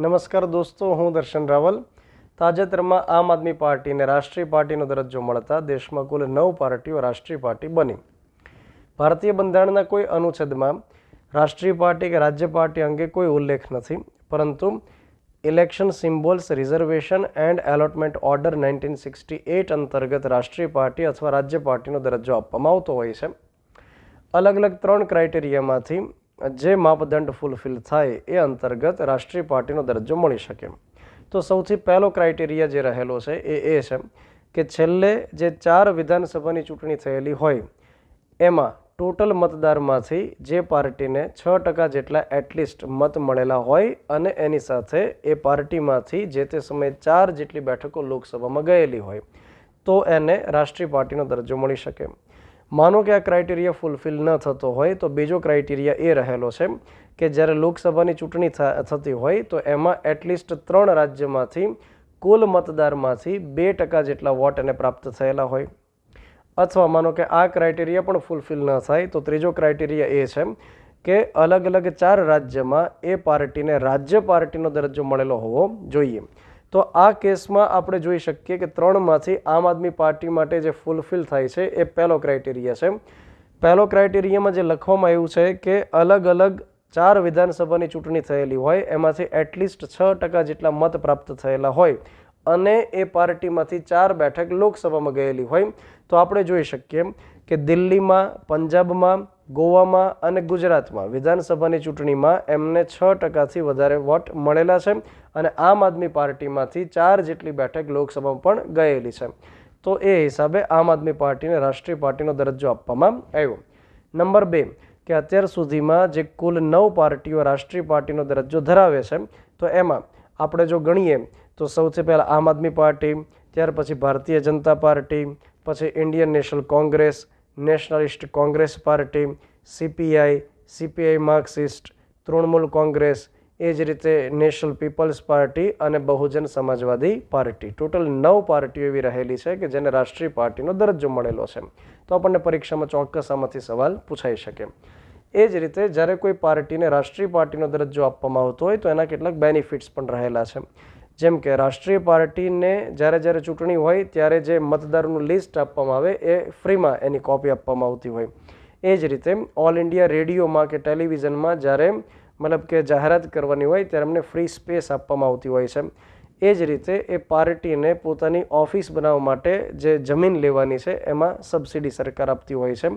નમસ્કાર દોસ્તો, હું દર્શન રાવલ. તાજેતરમાં આમ આદમી પાર્ટીને રાષ્ટ્રીય પાર્ટીનો દરજ્જો મળતા દેશમાં કુલ 9 પાર્ટીઓ રાષ્ટ્રીય પાર્ટી બની. ભારતીય બંધારણના કોઈ અનુચ્છેદમાં રાષ્ટ્રીય પાર્ટી કે રાજ્ય પાર્ટી અંગે કોઈ ઉલ્લેખ નથી, પરંતુ election symbols reservation and allotment order 1968 અંતર્ગત રાષ્ટ્રીય પાર્ટી અથવા રાજ્ય પાર્ટીનો દરજ્જો આપવામાં આવતો હોય છે. અલગ અલગ 3 ક્રાઇટેરિયામાંથી જે માપદંડ ફૂલફિલ થાય એ અંતર્ગત રાષ્ટ્રીય પાર્ટીનો દરજ્જો મળી શકે. તો સૌથી પહેલો ક્રાઇટેરિયા જે રહેલો છે એ છે કે છેલ્લે જે 4 વિધાનસભાની ચૂંટણી થયેલી હોય એમાં ટોટલ મતદારમાંથી જે પાર્ટીને 6% જેટલા એટલીસ્ટ મત મળેલા હોય અને એની સાથે એ પાર્ટીમાંથી જે તે સમયે 4 જેટલી બેઠકો લોકસભામાં ગયેલી હોય તો એને રાષ્ટ્રીય પાર્ટીનો દરજ્જો મળી શકે. માનો કે આ ક્રાઇટેરિયા ફૂલફિલ ન થતો હોય તો બીજો ક્રાઇટેરિયા એ રહેલો છે કે જ્યારે લોકસભાની ચૂંટણી થતી હોય તો એમાં એટલીસ્ટ 3 રાજ્યમાંથી કુલ મતદારમાંથી 2% જેટલા વોટ એને પ્રાપ્ત થયેલા હોય. અથવા માનો કે આ ક્રાઇટેરિયા પણ ફૂલફિલ ન થાય તો ત્રીજો ક્રાઇટેરિયા એ છે કે અલગ અલગ 4 રાજ્યમાં એ પાર્ટીને રાજ્ય પાર્ટીનો દરજ્જો મળેલો હોવો જોઈએ. તો આ કેસમાં આપણે જોઈ શકીએ કે 3માંથી આમ આદમી પાર્ટી માટે જે ફૂલફિલ થાય છે એ પહેલો ક્રાઇટેરિયા છે. પહેલો ક્રાઇટેરિયામાં જે લખવામાં આવ્યું છે કે અલગ અલગ 4 વિધાનસભાની ચૂંટણી થયેલી હોય એમાંથી એટલીસ્ટ 6% જેટલા મત પ્રાપ્ત થયેલા હોય અને એ પાર્ટીમાંથી 4 બેઠક લોકસભામાં ગયેલી હોય તો આપણે જોઈ શકીએ કે દિલ્હીમાં, પંજાબમાં, ગોવામાં અને ગુજરાતમાં વિધાનસભાની ચૂંટણીમાં એમને 6%થી વધારે વોટ મળેલા છે અને આમ આદમી પાર્ટીમાંથી 4 જેટલી બેઠક લોકસભામાં પણ ગયેલી છે. તો એ હિસાબે આમ આદમી પાર્ટીને રાષ્ટ્રીય પાર્ટીનો દરજ્જો આપવામાં આવ્યો. નંબર 2 કે અત્યાર સુધીમાં જે કુલ 9 પાર્ટીઓ રાષ્ટ્રીય પાર્ટીનો દરજ્જો ધરાવે છે તો એમાં આપણે જો ગણીએ તો સૌથી પહેલાં આમ આદમી પાર્ટી, ત્યાર પછી ભારતીય જનતા પાર્ટી, પછી Indian national Congress, nationalist Congress party, CPI Marxist, Trinamool Congress, એ જ રીતે નેશનલ પીપલ્સ પાર્ટી અને બહુજન સમાજવાદી પાર્ટી. ટોટલ 9 પાર્ટીઓ એવી રહેલી છે કે જેને રાષ્ટ્રીય પાર્ટીનો દરજ્જો મળેલો છે. તો આપણને પરીક્ષામાં ચોક્કસ આમાંથી સવાલ પૂછાઈ શકે. એ જ રીતે જ્યારે કોઈ પાર્ટીને રાષ્ટ્રીય પાર્ટીનો દરજ્જો આપવામાં આવતો હોય તો એના કેટલાક બેનિફિટ્સ પણ રહેલા છે. જેમ કે રાષ્ટ્રીય પાર્ટીને જ્યારે ચૂંટણી હોય ત્યારે જે મતદારોનું લિસ્ટ આપવામાં આવે એ ફ્રીમાં એની કોપી આપવામાં આવતી હોય. એ જ રીતે ઓલ ઇન્ડિયા રેડિયોમાં કે ટેલિવિઝનમાં જ્યારે મતલબ કે જાહેરાત કરવાની હોય ત્યારે એમને ફ્રી સ્પેસ આપવામાં આવતી હોય છે. એ જ રીતે એ પાર્ટીને પોતાની ઓફિસ બનાવવા માટે જે જમીન લેવાની છે એમાં સબસિડી સરકાર આપતી હોય છે.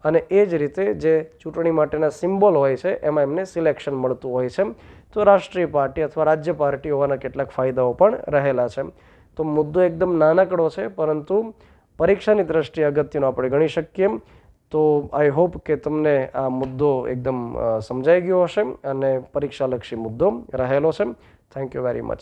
અને એ જ રીતે જે ચૂંટણી માટેના સિમ્બોલ હોય છે એમાં એમને સિલેક્શન મળતું હોય છે. તો રાષ્ટ્રીય પાર્ટી અથવા રાજ્ય પાર્ટી હોવાના કેટલાક ફાયદાઓ પણ રહેલા છે. તો મુદ્દો એકદમ નાનકડો છે પરંતુ પરીક્ષાની દ્રષ્ટિએ અગત્યનો આપણે ગણી શકીએ. તો આઈ હોપ કે તમને આ મુદ્દો એકદમ સમજાઈ ગયો હશે અને પરીક્ષાલક્ષી મુદ્દો રહેલો છે. Thank you very much.